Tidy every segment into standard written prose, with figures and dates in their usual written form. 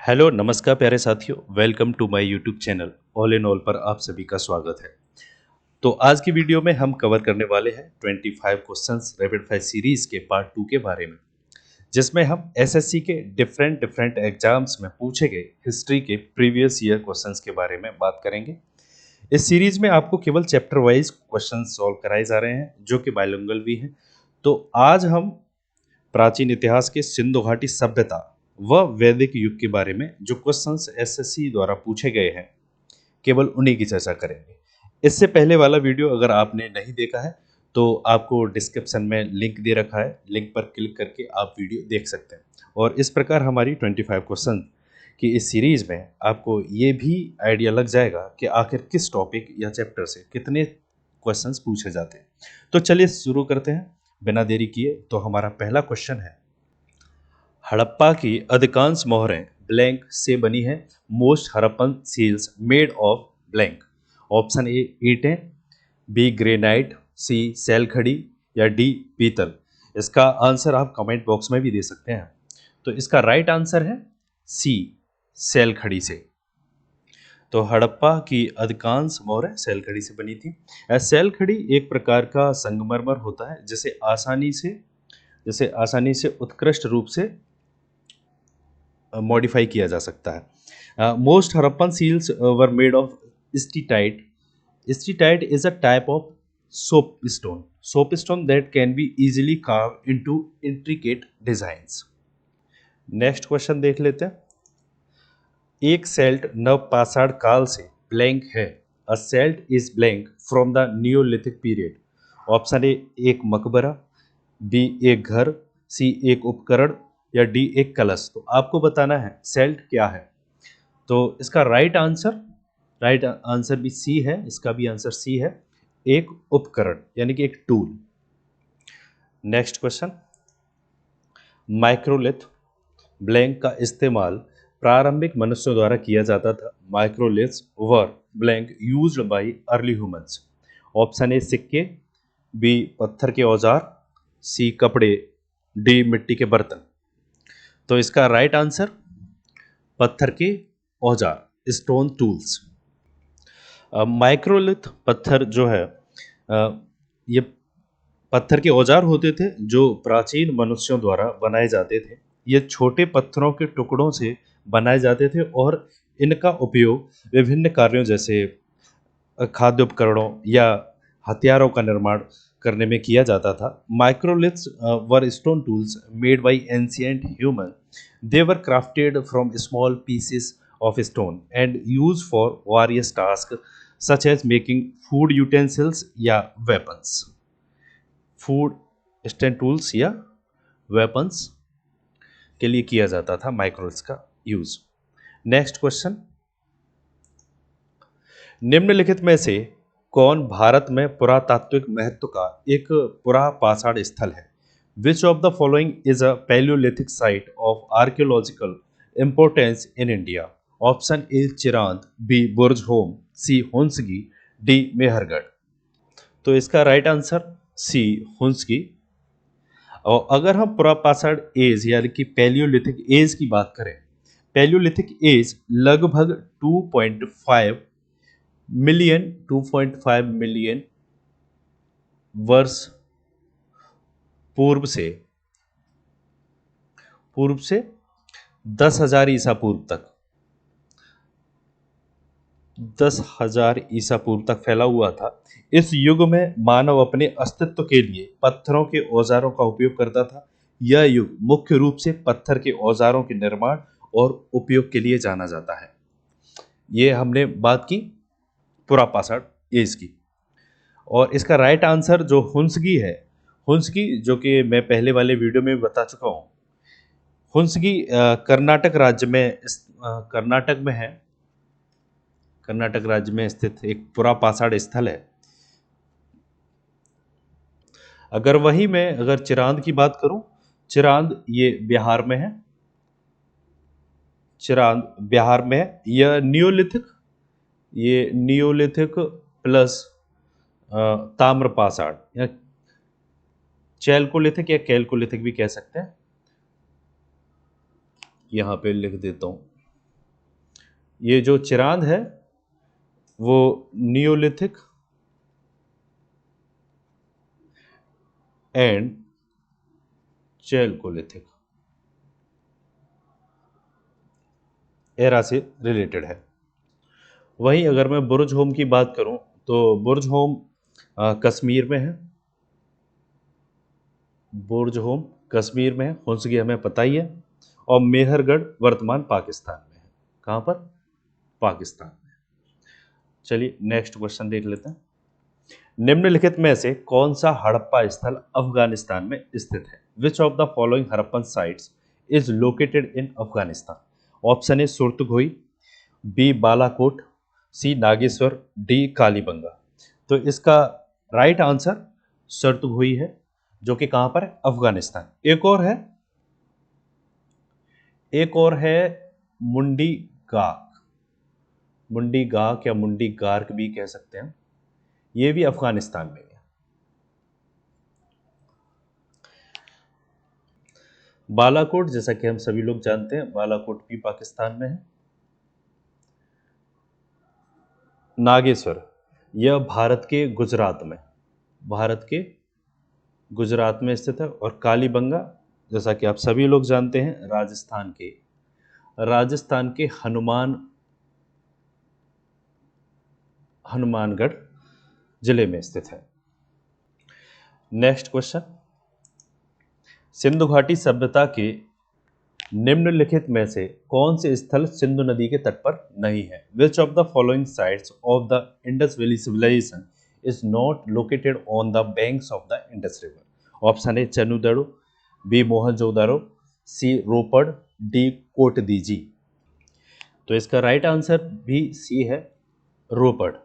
Hello नमस्कार प्यारे साथियों, welcome to my YouTube channel all in all पर आप सभी का स्वागत है। तो आज की वीडियो में हम कवर करने वाले हैं 25 क्वेश्चंस रैपिड फायर सीरीज के पार्ट 2 के बारे में, जिसमें हम एसएससी के डिफरेंट डिफरेंट एग्जाम्स में पूछे गए हिस्ट्री के प्रीवियस ईयर क्वेश्चंस के बारे में बात करेंगे। इस सीरीज में आपको केवल चैप्टर वाइज क्वेश्चन सॉल्व कराए जा रहे हैं जो कि बाइलिंगुअल भी हैं। तो आज हम प्राचीन इतिहास के सिंधु घाटी सभ्यता व वैदिक युग के बारे में जो क्वेश्चंस एसएससी द्वारा पूछे गए हैं, केवल उन्हीं की चर्चा करेंगे। इससे पहले वाला वीडियो अगर आपने नहीं देखा है तो आपको डिस्क्रिप्शन में लिंक दे रखा है, लिंक पर क्लिक करके आप वीडियो देख सकते हैं। और इस प्रकार हमारी 25 क्वेश्चन की इस सीरीज में आपको ये भी आइडिया लग जाएगा कि आखिर किस टॉपिक या चैप्टर से कितने क्वेश्चंस पूछे जाते हैं। तो चलिए शुरू करते हैं बिना देरी किए। तो हमारा पहला क्वेश्चन है, हड़प्पा की अधिकांश मोहरें ब्लैंक से बनी हैं। Most Harappan seals made of blank. Option A ईंटें, बी ग्रेनाइट, सी सेल खड़ी या डी पीतल। इसका आंसर आप कमेंट बॉक्स में भी दे सकते हैं। तो इसका राइट आंसर है सी सेल खड़ी से। तो हड़प्पा की अधिकांश मोहरें सेल खड़ी से बनी थी। सेल खड़ी एक प्रकार का संगमरमर होता है जिसे आसानी से उत्कृष्ट रूप से मॉडिफाई किया जा सकता है। Most Harappan seals were made of steatite. Steatite is a type of soap stone that can be easily carve into intricate designs. Next question देख लेते हैं। एक सेल्ट नवपाषाण काल से ब्लैंक है। A celt is blank from the neolithic period. Option A एक मकबरा, बी एक घर, सी एक उपकरण या डी एक कलश। तो आपको बताना है सेल्ट क्या है। तो इसका राइट आंसर भी सी है, इसका भी आंसर सी है, एक उपकरण यानी कि एक tool. Next question, microlith blank का इस्तेमाल प्रारंभिक मनुष्यों द्वारा किया जाता था। Microliths were blank used by early humans. Option A सिक्के, बी पत्थर के औजार, सी कपड़े, डी मिट्टी के बर्तन। तो इसका राइट आंसर पत्थर के औजार, स्टोन टूल्स। माइक्रोलिथ पत्थर जो है ये पत्थर के औजार होते थे जो प्राचीन मनुष्यों द्वारा बनाए जाते थे। ये छोटे पत्थरों के टुकड़ों से बनाए जाते थे और इनका उपयोग विभिन्न कार्यों जैसे खाद्य उपकरणों या हथियारों का निर्माण करने में किया जाता था। Microliths were stone tools made by ancient human. They were crafted from small pieces of stone and use for various tasks such as making food utensils या weapons। फूड स्टैंड टूल्स या वेपन्स के लिए किया जाता था microliths का use. Next question, निम्नलिखित में से कौन भारत में पुरातात्विक महत्व का एक पुरापाषाण स्थल है। Which of the following is a palaeolithic site of archaeological importance in India. Option A Chirand, B Burzahom, C Hunsgi, D Mehrgarh. तो इसका राइट आंसर सी हुंसगी। और अगर हम पुरापाषाण एज यानी कि पैलियोलिथिक एज की बात करें, पैलियोलिथिक एज लगभग 2.5 मिलियन वर्ष पूर्व से 10,000 ईसा पूर्व तक 10,000 ईसा पूर्व तक फैला हुआ था। इस युग में मानव अपने अस्तित्व के लिए पत्थरों के औजारों का उपयोग करता था। यह युग मुख्य रूप से पत्थर के औजारों के निर्माण और उपयोग के लिए जाना जाता है। ये हमने बात की पुरापाषाण एज की। और इसका राइट आंसर जो हुंसगी है, हुंसगी जो कि मैं पहले वाले वीडियो में बता चुका हूँ, हुंसगी कर्नाटक राज्य में कर्नाटक राज्य में स्थित एक पुरापाषाण स्थल है। अगर चिरांद की बात करूं, चिरांद ये बिहार में है। चिरांद बिहार में है। यह नियोलिथिक प्लस ताम्रपाषाण या चैल्कोलिथिक या कैल्कोलिथिक भी कह सकते हैं। यहां पे लिख देता हूं। ये जो चिरांद है वो नियोलिथिक एंड चैल्कोलिथिक एरा से रिलेटेड है। वहीं अगर मैं बुर्ज होम की बात करूं तो बुर्ज होम कश्मीर में है। बुर्ज होम कश्मीर में है, हुंसगी हमें पता ही है। और मेहरगढ़ वर्तमान पाकिस्तान में है। कहाँ पर? पाकिस्तान में। चलिए नेक्स्ट क्वेश्चन देख लेते हैं। निम्नलिखित में से कौन सा हड़प्पा स्थल अफगानिस्तान में स्थित है? Which of the following Harappan sites is located in Afghanistan? Option A Shortugai, B Balakot, C Nageshwar, D Kalibangan. तो इसका राइट आंसर सुरतगोई है, जो कि कहां पर है? अफगानिस्तान। एक और है मुंडी गाक। मुंडी गाक या मुंडी गार्क भी कह सकते हैं। ये भी अफगानिस्तान में है। बालाकोट, जैसा कि हम सभी लोग जानते हैं, बालाकोट भी पाकिस्तान में है। नागेश्वर, यह भारत के गुजरात में स्थित है। और कालीबंगा, जैसा कि आप सभी लोग जानते हैं, राजस्थान के हनुमानगढ़ जिले में स्थित है। Next question. सिंधु घाटी सभ्यता के निम्नलिखित में से कौन से स्थल सिंधु नदी के तट पर नहीं है? Which of the following sites of the Indus valley civilization is not located on the banks of the Indus river? Option A Chanhudaro, B Mohenjodaro, C Ropar, D Kotdiji. तो इसका राइट आंसर भी सी है, रोपड़।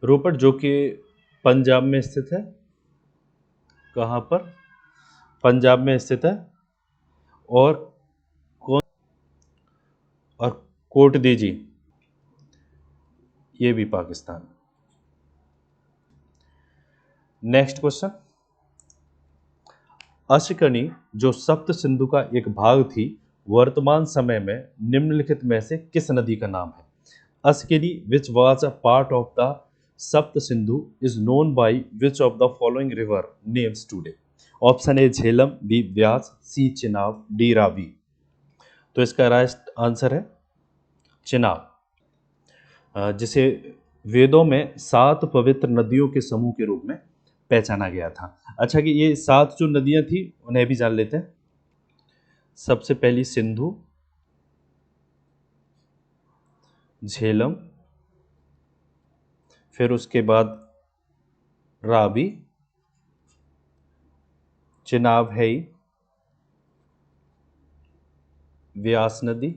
रोपड़ जो कि पंजाब में स्थित है। कहाँ पर? पंजाब में स्थित है। और कोटदीजी ये भी पाकिस्तान। Next question. अशकनी जो सप्त सिंधु का एक भाग थी, वर्तमान समय में निम्नलिखित में से किस नदी का नाम है? Asikni which was a part of the Sapta Sindhu is known by which of the following river names today? Option A Jhelum, B Beas, C Chenab, D Ravi. तो इसका राइट आंसर है चिनाब, जिसे वेदों में 7 पवित्र नदियों के समूह के रूप में पहचाना गया था। अच्छा, कि ये 7 जो नदियां थी उन्हें भी जान लेते हैं। सबसे पहली सिंधु, झेलम, फिर उसके बाद रावी, चिनाब है, व्यास नदी,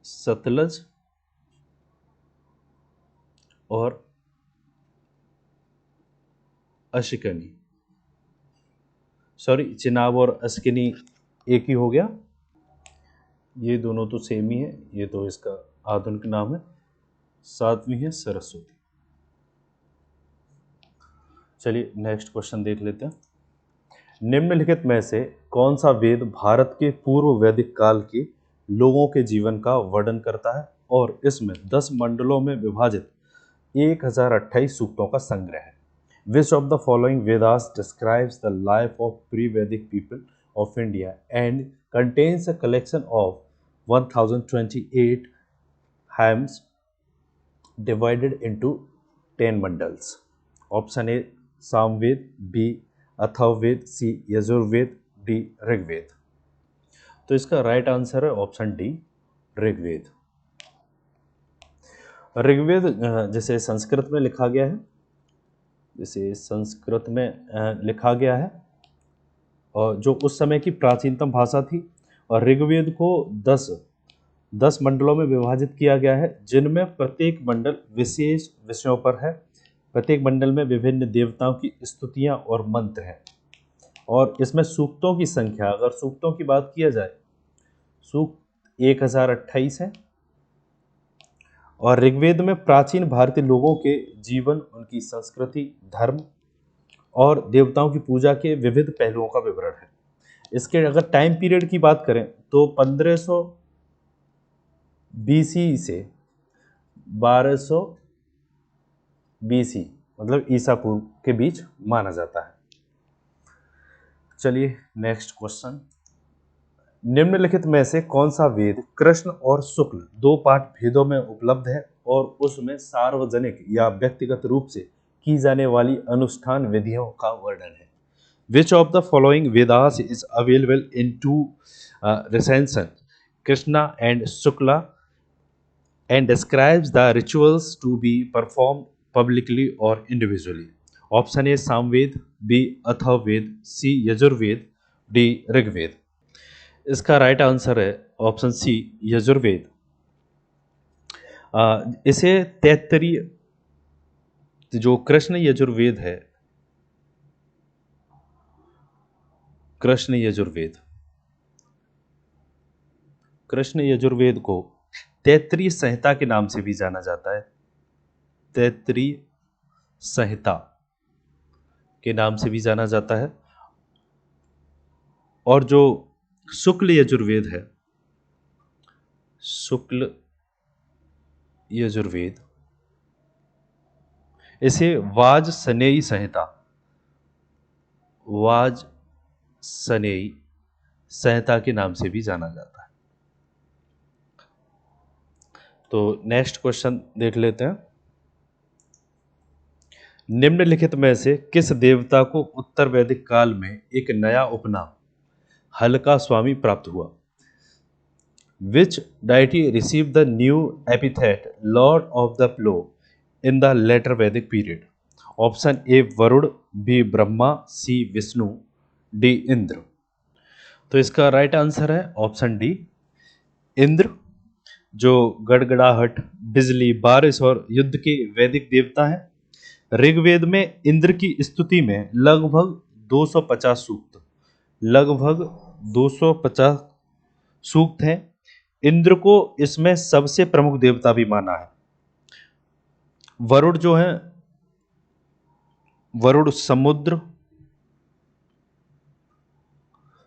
सतलज और अशकनी। सॉरी, चिनाब और अशकनी एक ही हो गया। ये दोनों तो सेम ही है। ये तो इसका आधुनिक नाम है। 7वीं है सरस्वती। चलिए नेक्स्ट क्वेश्चन देख लेते हैं। निम्नलिखित में से कौन सा वेद भारत के पूर्व वैदिक काल के लोगों के जीवन का वर्णन करता है और इसमें 10 मंडलों में विभाजित 1028 सूक्तों का संग्रह है? Which of the following Vedas describes the life of pre Vedic people of India and contains a collection of 1028 hymns divided into 10 mandals? Option A Samaveda, B Atharvaveda, C Yajurveda, D Rigveda. तो इसका राइट आंसर है ऑप्शन डी, ऋग्वेद। ऋग्वेद जैसे संस्कृत में लिखा गया है, और जो उस समय की प्राचीनतम भाषा थी। और ऋग्वेद को 10 मंडलों में विभाजित किया गया है, जिनमें प्रत्येक मंडल विशेष विषयों पर है। प्रत्येक मंडल में विभिन्न देवताओं की स्तुतियां और मंत्र हैं। और इसमें सूक्तों की संख्या, अगर सूक्तों की बात किया जाए, सूक्त 1028 है। और ऋग्वेद में प्राचीन भारतीय लोगों के जीवन, उनकी संस्कृति, धर्म और देवताओं की पूजा के विविध पहलुओं का विवरण है। इसके अगर टाइम पीरियड की बात करें तो 1500 BC से 1200 BC मतलब ईसा पूर्व के बीच माना जाता है। चलिए नेक्स्ट क्वेश्चन, निम्नलिखित में से कौन सा वेद कृष्ण और शुक्ल दो पाठ भेदों में उपलब्ध है और उसमें सार्वजनिक या व्यक्तिगत रूप से की जाने वाली अनुष्ठान विधियों का वर्णन है? Which of the following Vedas is available in two recensions, Krishna and Shukla, and describes the rituals to be performed publicly or individually? Option A Samved, B Atharvaved, C Yajurved, D Rigveda. इसका right answer है option C Yajurveda. इसे तैत्तरीय जो कृष्ण यजुर्वेद है, कृष्ण यजुर्वेद, कृष्ण यजुर्वेद को तैत्तरीय संहिता के नाम से भी जाना जाता है, तैत्तरीय संहिता के नाम से भी जाना जाता है। और जो शुक्ल यजुर्वेद है, शुक्ल यजुर्वेद, इसे वाजसनेयी संहिता, वाजसनेयी संहिता के नाम से भी जाना जाता है। तो नेक्स्ट क्वेश्चन देख लेते हैं, निम्नलिखित में से किस देवता को उत्तर वैदिक काल में एक नया उपनाम हल्का स्वामी प्राप्त हुआ? Which deity received the new epithet Lord of the Plow in the later Vedic period? Option A Varun, B Brahma, C Vishnu, D Indra. तो इसका राइट आंसर है ऑप्शन डी इंद्र, जो गड़गड़ाहट, बिजली, बारिश और युद्ध के वैदिक देवता हैं। ऋग्वेद में इंद्र की स्तुति में लगभग 250 सूक्त, लगभग 250 सूक्त हैं। इंद्र को इसमें सबसे प्रमुख देवता भी माना है। वरुण जो है, वरुण समुद्र,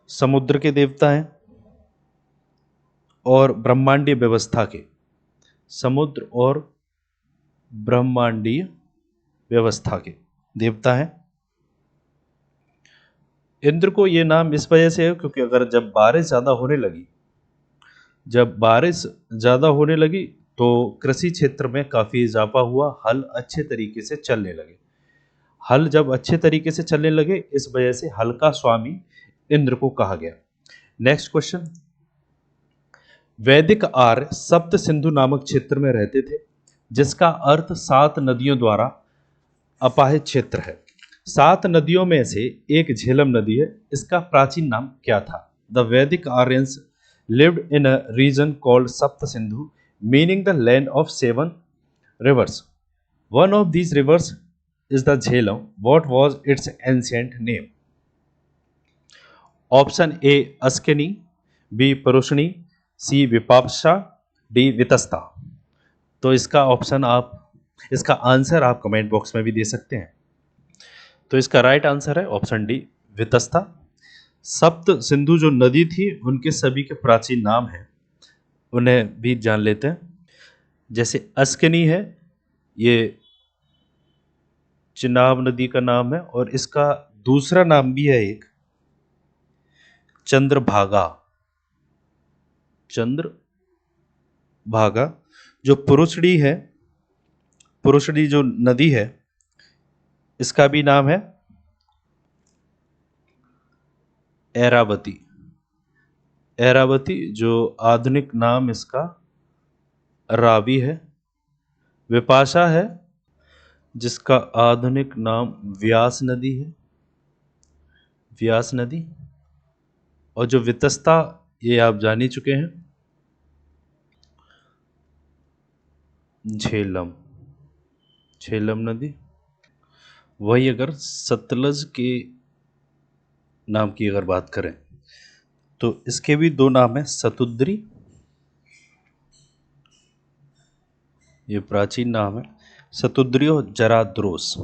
समुद्र के देवता हैं और ब्रह्मांडीय व्यवस्था के, समुद्र और ब्रह्मांडीय व्यवस्था के देवता हैं। इंद्र को ये नाम इस वजह से है क्योंकि अगर जब बारिश ज़्यादा होने लगी, जब बारिश ज़्यादा होने लगी तो कृषि क्षेत्र में काफ़ी इजाफा हुआ, हल अच्छे तरीके से चलने लगे। हल जब अच्छे तरीके से चलने लगे, इस वजह से हल्का स्वामी इंद्र को कहा गया। नेक्स्ट क्वेश्चन, वैदिक आर्य सप्त सिंधु नामक क्षेत्र में रहते थे, जिसका अर्थ 7 नदियों द्वारा अपाहित क्षेत्र है। 7 नदियों में से एक झेलम नदी है, इसका प्राचीन नाम क्या था? द वैदिक Aryans lived in a region called Sapt Sindhu, meaning the land of 7 rivers. One of these rivers is the Jhelum. What was its ancient name? Option A Askani, B Purushni, C Vipapsha, D Vitasta। तो इसका answer आप comment box में भी दे सकते हैं। तो इसका right answer है ऑप्शन डी वितस्ता। सप्त सिंधु जो नदी थी, उनके सभी के प्राचीन नाम हैं, उन्हें भी जान लेते हैं। जैसे अस्कनी है, ये चिनाब नदी का नाम है, और इसका दूसरा नाम भी है एक चंद्रभागा, चंद्रभागा। जो पुरुषड़ी है, पुरुषड़ी जो नदी है, इसका भी नाम है ऐरावती, ऐरावती, जो आधुनिक नाम इसका रावी है। विपाशा है, जिसका आधुनिक नाम व्यास नदी है, व्यास नदी। और जो वितस्ता, ये आप जान ही चुके हैं, झेलम, झेलम नदी। वही अगर सतलज के नाम की अगर बात करें तो इसके भी 2 नाम हैं, सतुद्री, ये प्राचीन नाम है, सतुद्री, और जराद्रोस,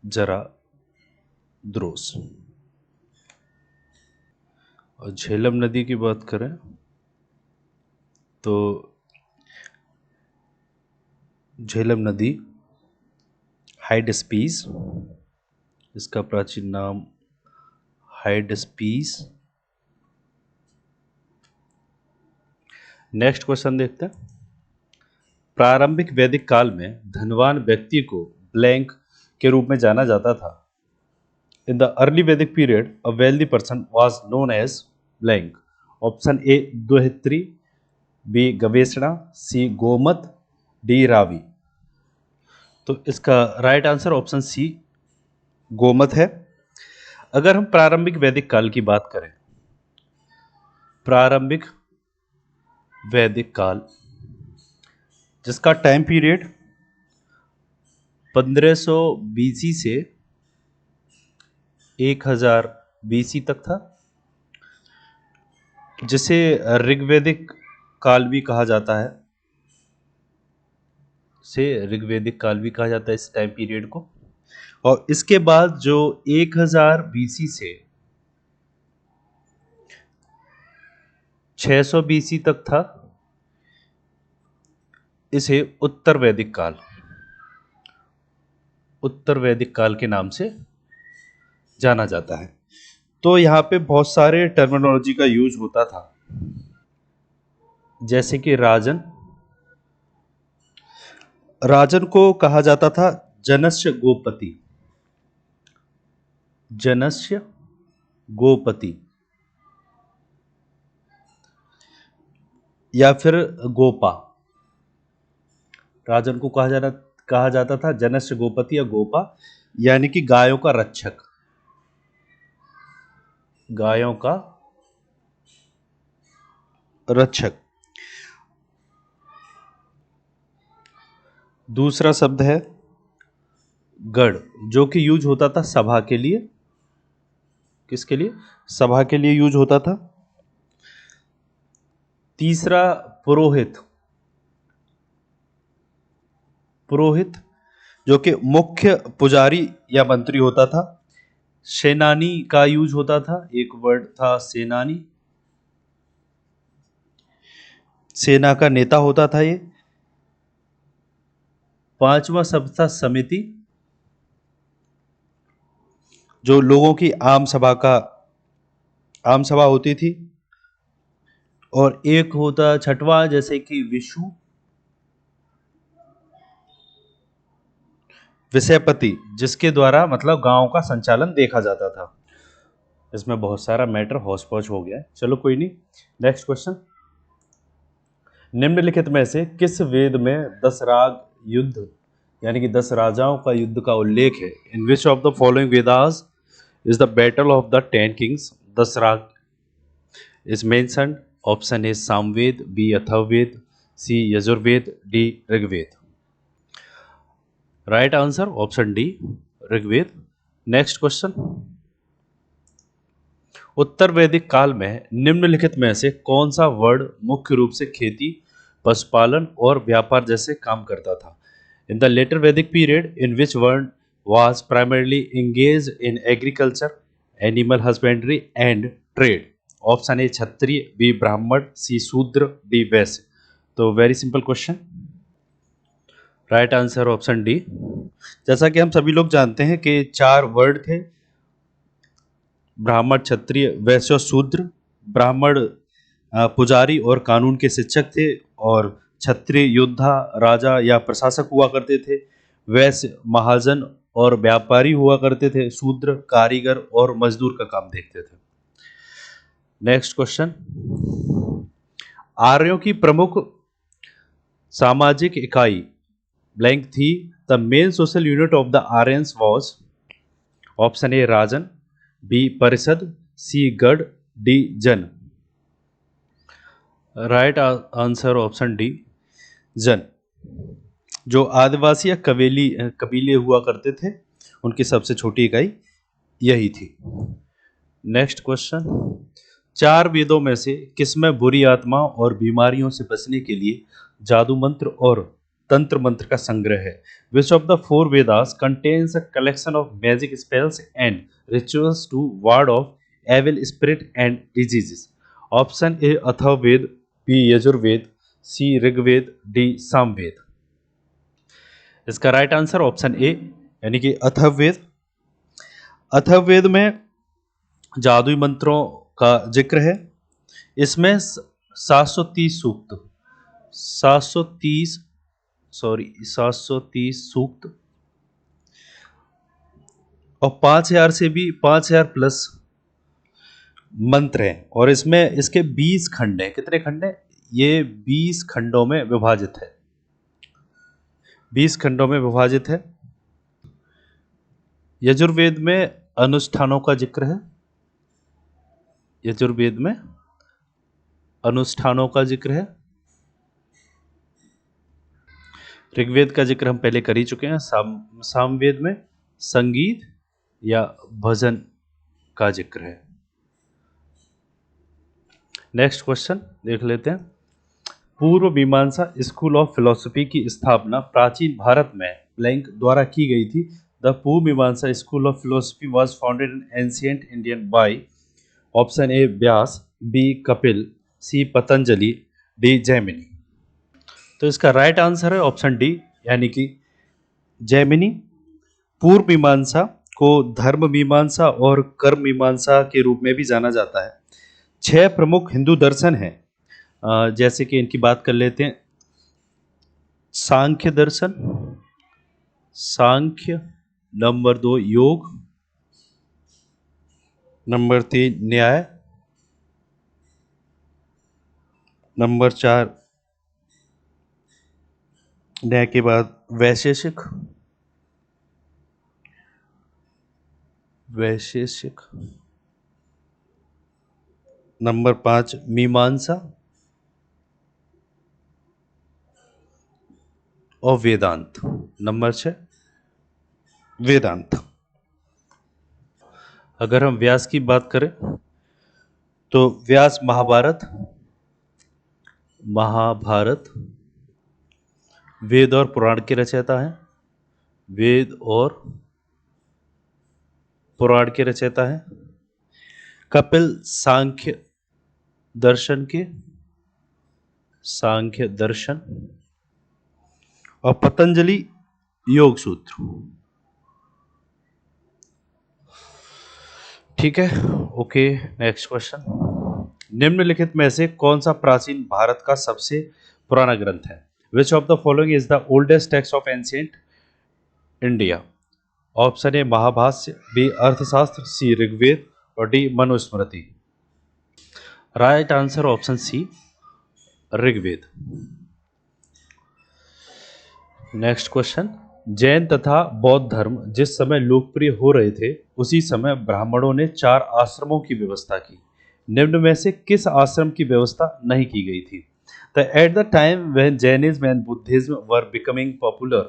जराद्रोस। और झेलम नदी की बात करें तो झेलम नदी हाइडस्पीस, इसका प्राचीन नाम हाइडस्पीस। नेक्स्ट क्वेश्चन देखते हैं। प्रारंभिक वैदिक काल में धनवान व्यक्ति को ब्लैंक के रूप में जाना जाता था। In the early Vedic period a wealthy person was known as blank. Option A Duhitri, B Gaveshana, C Gomat, D Ravi. तो इसका right answer option C Gomat है। अगर हम प्रारंभिक वैदिक काल की बात करें, प्रारंभिक वैदिक काल जिसका टाइम पीरियड 1500 बीसी से 1000 बीसी तक था, जिसे ऋग्वैदिक काल भी कहा जाता है, से ऋग्वैदिक काल भी कहा जाता है इस टाइम पीरियड को। और इसके बाद जो 1000 बीसी से 600 बीसी तक था, इसे उत्तर वैदिक काल, उत्तर वैदिक काल के नाम से जाना जाता है। तो यहाँ पे बहुत सारे टर्मिनोलॉजी का यूज होता था, जैसे कि राजन, राजन को कहा जाता था जनस्य गोपति, जनस्य गोपति, या फिर गोपा। राजन को कहा जाता था जनस्य गोपति या गोपा, यानी कि गायों का रक्षक, गायों का रक्षक। दूसरा शब्द है गढ़, जो कि यूज होता था सभा के लिए। किसके लिए? सभा के लिए यूज होता था। तीसरा पुरोहित, पुरोहित जो कि मुख्य पुजारी या मंत्री होता था। सेनानी का यूज होता था, एक वर्ड था सेनानी, सेना का नेता होता था ये। पांचवा शब्द था समिति, जो लोगों की आम सभा होती थी। और एक होता छठवां, जैसे कि विषु, विषयपति, जिसके द्वारा मतलब गांव का संचालन देखा जाता था। इसमें बहुत सारा मैटर हौच पौच हो गया है, चलो कोई नहीं। Next question. निम्नलिखित में से किस वेद में 10 राग युद्ध, यानी कि 10 राजाओं का युद्ध का उल्लेख है? In which of the following Vedas is the battle of the 10 kings, 10 राग is mentioned? Option A Samaveda, B Atharvaveda, C Yajurveda, D Rigveda. Right answer option D Rigveda. Next question. उत्तर वैदिक काल में निम्नलिखित में से कौन सा वर्ड मुख्य रूप से खेती, पशुपालन और व्यापार जैसे काम करता था? In the later Vedic period in which word was primarily engaged in agriculture, animal husbandry and trade. Option A Kshatriya, B Brahmin, C Shudra, D Vaishya. तो very simple question, right answer option D. जैसा कि हम सभी लोग जानते हैं कि 4 वर्ड थे, ब्राह्मण, क्षत्रिय, वैश्य और शूद्र। ब्राह्मण पुजारी और कानून के शिक्षक थे, और क्षत्रिय योद्धा, राजा या प्रशासक हुआ करते थे। वैश्य महाजन और व्यापारी हुआ करते थे। शूद्र कारीगर और मजदूर का काम देखते थे। Next question. आर्यों की प्रमुख सामाजिक इकाई ब्लैंक थी। The main social unit of the Aryans was? Option A Rajan, B Parishad, C गढ़, डी जन। राइट आंसर ऑप्शन डी जन। जो आदिवासी या कबीले हुआ करते थे, उनकी सबसे छोटी इकाई यही थी। Next question. 4 वेदों में से किसमें बुरी आत्मा और बीमारियों से बचने के लिए जादू मंत्र और तंत्र मंत्र का संग्रह है? Which of the 4 Vedas contains a collection of magic spells and rituals to ward off evil spirit and diseases? Option A Atharvaveda, B Yajurveda, C Rigveda, D Samaveda. इसका राइट आंसर ऑप्शन ए यानी कि अथर्ववेद। अथर्ववेद में जादुई मंत्रों का जिक्र है। इसमें 730 सूक्त, 730 सूक्त और 5000 से भी 5000 प्लस मंत्र हैं और इसमें इसके 20 खंड हैं। कितने खंड हैं? ये 20 खंडों में विभाजित है, 20 खंडों में विभाजित है। यजुर्वेद में अनुष्ठानों का जिक्र है, यजुर्वेद में अनुष्ठानों का जिक्र है। ऋग्वेद का जिक्र हम पहले कर ही चुके हैं। सामवेद में संगीत या भजन का जिक्र है। नेक्स्ट क्वेश्चन देख लेते हैं। पूर्व मीमांसा स्कूल ऑफ फिलोसफी की स्थापना प्राचीन भारत में ब्लैंक द्वारा की गई थी। The Purva Mimamsa school of philosophy was founded in ancient Indian by option A Vyasa, B Kapil, C Patanjali, D Jaimini. तो इसका राइट आंसर है ऑप्शन डी यानी कि जैमिनी। पूर्व मीमांसा को धर्म मीमांसा और कर्म मीमांसा के रूप में भी जाना जाता है। 6 प्रमुख हिंदू दर्शन हैं, जैसे कि इनकी बात कर लेते हैं। सांख्य दर्शन, सांख्य, नंबर 2 योग, नंबर 3 न्याय, नंबर 4 न्याय के बाद वैशेषिक, वैशेषिक, नंबर 5 मीमांसा और वेदांत, नंबर 6 वेदांत। अगर हम व्यास की बात करें तो व्यास महाभारत, महाभारत वेद और पुराण के रचयिता हैं, वेद और पुराण के रचयिता हैं। कपिल सांख्य दर्शन के, सांख्य दर्शन, और पतंजलि योग सूत्र। ठीक है, ओके। Next question. निम्नलिखित में से कौन सा प्राचीन भारत का सबसे पुराना ग्रंथ है? Which of the following is the oldest text of ancient India? Option A Mahabhashya, B Arthashastra, C Rigveda और D Manusmriti. Right answer option C Rigveda. Next question. जैन तथा बौद्ध धर्म जिस समय लोकप्रिय हो रहे थे उसी समय ब्राह्मणों ने 4 आश्रमों की व्यवस्था की। निम्न में से किस आश्रम की व्यवस्था नहीं की गई थी? At the time when Jainism and Buddhism were becoming popular,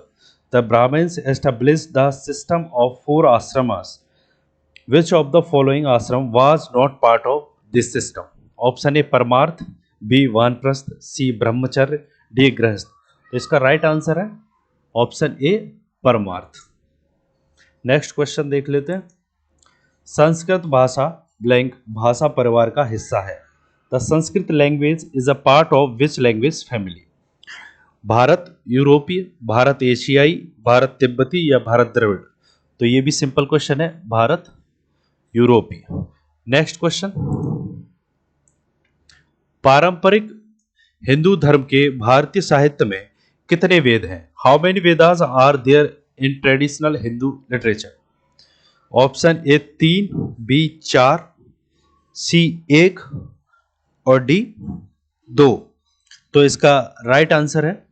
the Brahmins established the system of 4 ashramas. Which of the following ashram was not part of this system? Option A परमार्थ, बी वानप्रस्थ, सी ब्रह्मचर्य, डी गृहस्थ। तो इसका राइट आंसर है option A परमार्थ। Next question देख लेते हैं। संस्कृत भाषा ब्लैंक भाषा परिवार का हिस्सा है। The Sanskrit language is a part of which language family? Bharat यूरोपीय, भारत एशियाई, भारत तिब्बती या भारत द्रविड़? तो ये भी सिंपल क्वेश्चन है, भारत यूरोपीय। Next question. पारंपरिक हिंदू धर्म के भारतीय साहित्य में कितने वेद हैं? How many Vedas are there in traditional Hindu literature? Option A 3, B 4, C 1 और डी 2। तो इसका राइट आंसर है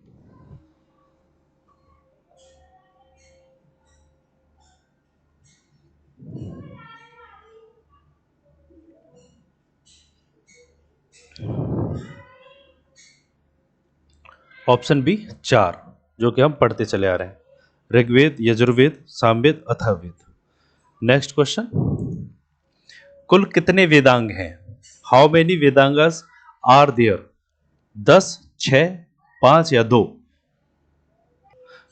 ऑप्शन बी 4, जो कि हम पढ़ते चले आ रहे हैं। ऋग्वेद, यजुर्वेद, सामवेद, अथर्ववेद। Next question. कुल कितने वेदांग हैं? How many Vedangas are there? 10, 6, 5 या 2?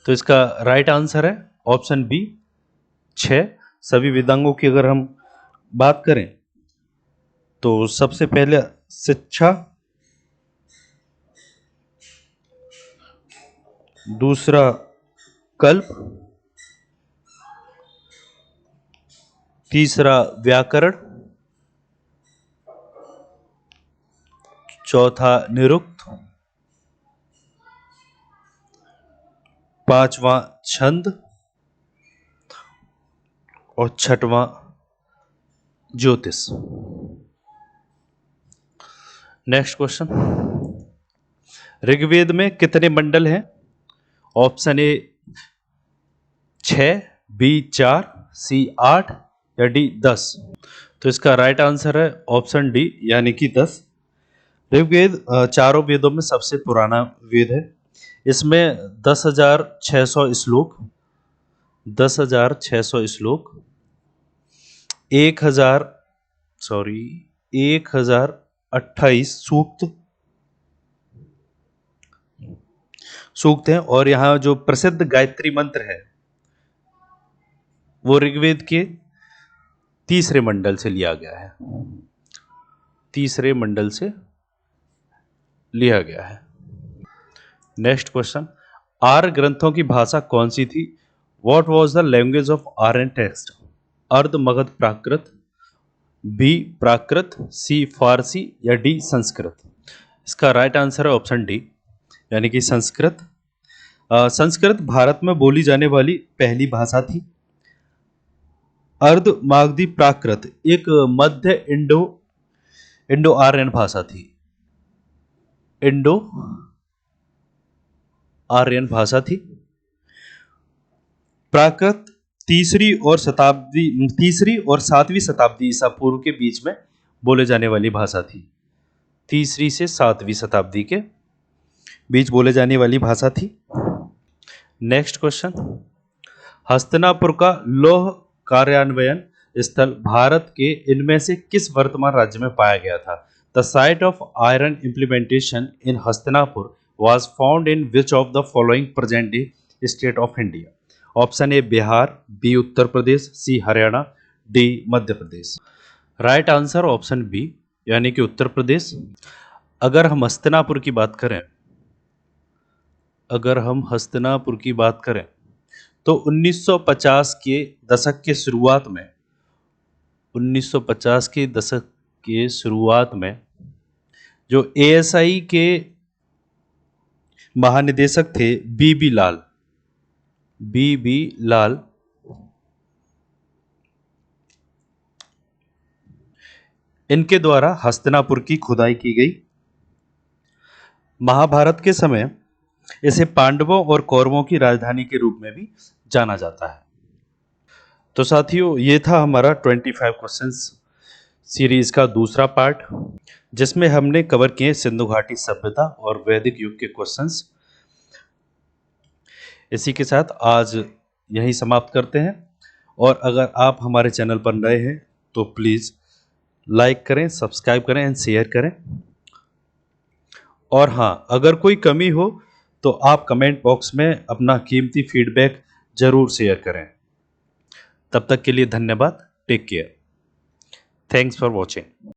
तो इसका राइट आंसर है ऑप्शन बी 6। सभी वेदांगों की अगर हम बात करें तो सबसे पहले शिक्षा, दूसरा कल्प, तीसरा व्याकरण, चौथा निरुक्त, पांचवा छंद और छठवां ज्योतिष। नेक्स्ट क्वेश्चन, ऋग्वेद में कितने मंडल हैं? ऑप्शन ए 6, बी 4, सी 8 या डी 10। तो इसका राइट आंसर है ऑप्शन डी यानी कि 10। ऋग्वेद चारों वेदों में सबसे पुराना वेद है। इसमें 10,600 श्लोक, 10,600 श्लोक, 1028 सूक्त हैं और यहाँ जो प्रसिद्ध गायत्री मंत्र है वो ऋग्वेद के तीसरे मंडल से लिया गया है, तीसरे मंडल से लिया गया है। नेक्स्ट क्वेश्चन, आर्य ग्रंथों की भाषा कौन सी थी? What was the language of Aryan text? Ardha Magadha Prakrit, B प्राकृत, सी फारसी या डी संस्कृत। इसका राइट आंसर है ऑप्शन डी यानी कि संस्कृत। संस्कृत भारत में बोली जाने वाली पहली भाषा थी। अर्ध मागधी प्राकृत एक मध्य इंडो आर्यन भाषा थी, इंडो आर्यन भाषा थी। प्राकृत तीसरी और 7वीं शताब्दी ईसा पूर्व के बीच में बोले जाने वाली भाषा थी। तीसरी से 7वीं शताब्दी के बीच बोले जाने वाली भाषा थी। नेक्स्ट क्वेश्चन, हस्तिनापुर का लौह कार्यान्वयन स्थल भारत के इनमें से किस वर्तमान राज्य में पाया गया था? The site of iron implementation in Hastinapur was found in which of the following present day state of India? Option A Bihar, B Uttar Pradesh, C Haryana, D Madhya Pradesh. Right answer option B यानी कि उत्तर प्रदेश। अगर हम हस्तिनापुर की बात करें तो 1950 के दशक के शुरुआत में जो एएसआई के महानिदेशक थे बीबी लाल, इनके द्वारा हस्तिनापुर की खुदाई की गई। महाभारत के समय इसे पांडवों और कौरवों की राजधानी के रूप में भी जाना जाता है। तो साथियों, ये था हमारा 25 क्वेश्चंस सीरीज का दूसरा पार्ट, जिसमें हमने कवर किए सिंधु घाटी सभ्यता और वैदिक युग के क्वेश्चंस। इसी के साथ आज यहीं समाप्त करते हैं और अगर आप हमारे चैनल पर नए हैं तो प्लीज़ लाइक करें, सब्सक्राइब करें एंड शेयर करें। और हाँ, अगर कोई कमी हो तो आप कमेंट बॉक्स में अपना कीमती फीडबैक जरूर शेयर करें। तब तक के लिए धन्यवाद। Take care. Thanks for watching.